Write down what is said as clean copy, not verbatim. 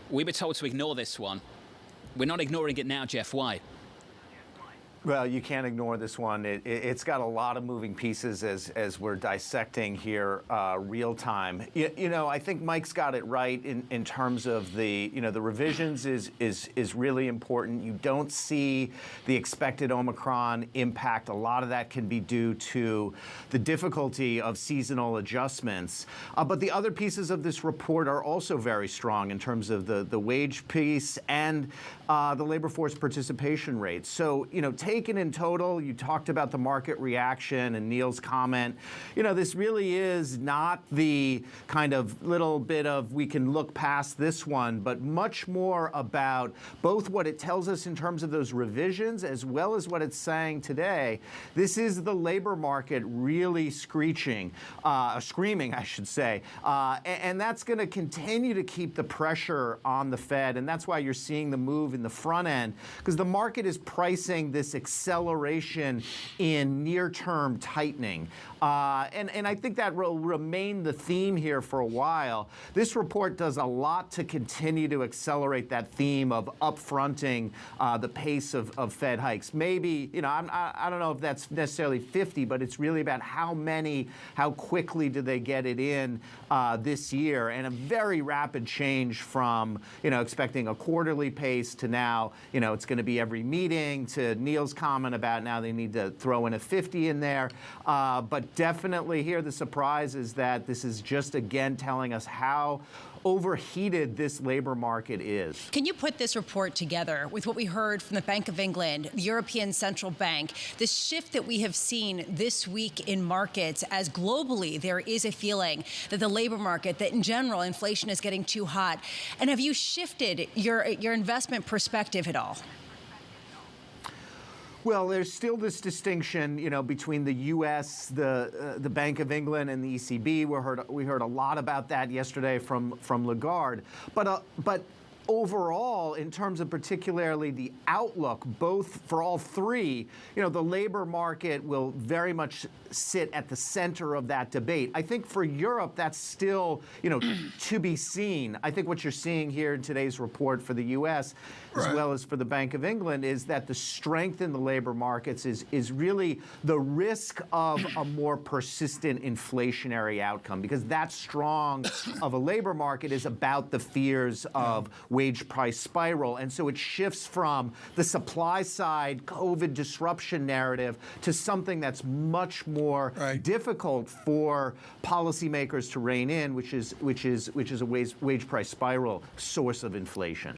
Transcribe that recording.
We were told to ignore this one. We're not ignoring it now, Jeff. Why? Well, you can't ignore this one. It's got a lot of moving pieces as we're dissecting here real time. You know, I think Mike's got it right in terms of the revisions is really important. You don't see the expected Omicron impact. A lot of that can be due to the difficulty of seasonal adjustments. But the other pieces of this report are also very strong in terms of the wage piece and the labor force participation rate. So, you know, taken in total, you talked about the market reaction and Neil's comment. You know, this really is not the kind of little bit of we can look past this one, but much more about both what it tells us in terms of those revisions as well as what it's saying today. This is the labor market really screaming, I should say. And that's going to continue to keep the pressure on the Fed. And that's why you're seeing the move in the front end, because the market is pricing this acceleration in near-term tightening. And I think that will remain the theme here for a while. This report does a lot to continue to accelerate that theme of upfronting the pace of Fed hikes. Maybe, you know, I don't know if that's necessarily 50, but it's really about how quickly do they get it in this year, and a very rapid change from, you know, expecting a quarterly pace to now, you know, it's going to be every meeting, to Neil's comment about now they need to throw in a 50 in there. But definitely here the surprise is that this is just again telling us how overheated this labor market is. Can you put this report together with what we heard from the Bank of England, the European Central Bank, the shift that we have seen this week in markets as globally there is a feeling that the labor market, that in general inflation is getting too hot? And have you shifted your investment perspective at all? Well, there's still this distinction, you know, between the U.S., the Bank of England, and the ECB. We heard a lot about that yesterday from Lagarde. But overall, in terms of particularly the outlook, both for all three, you know, the labor market will very much sit at the center of that debate. I think for Europe, that's still, you know, to be seen. I think what you're seeing here in today's report for the U.S., as well as for the Bank of England, is that the strength in the labor markets is really the risk of a more persistent inflationary outcome, because that strong of a labor market is about the fears of wage price spiral. And so it shifts from the supply side COVID disruption narrative to something that's much more difficult for policymakers to rein in, which is a wage price spiral source of inflation.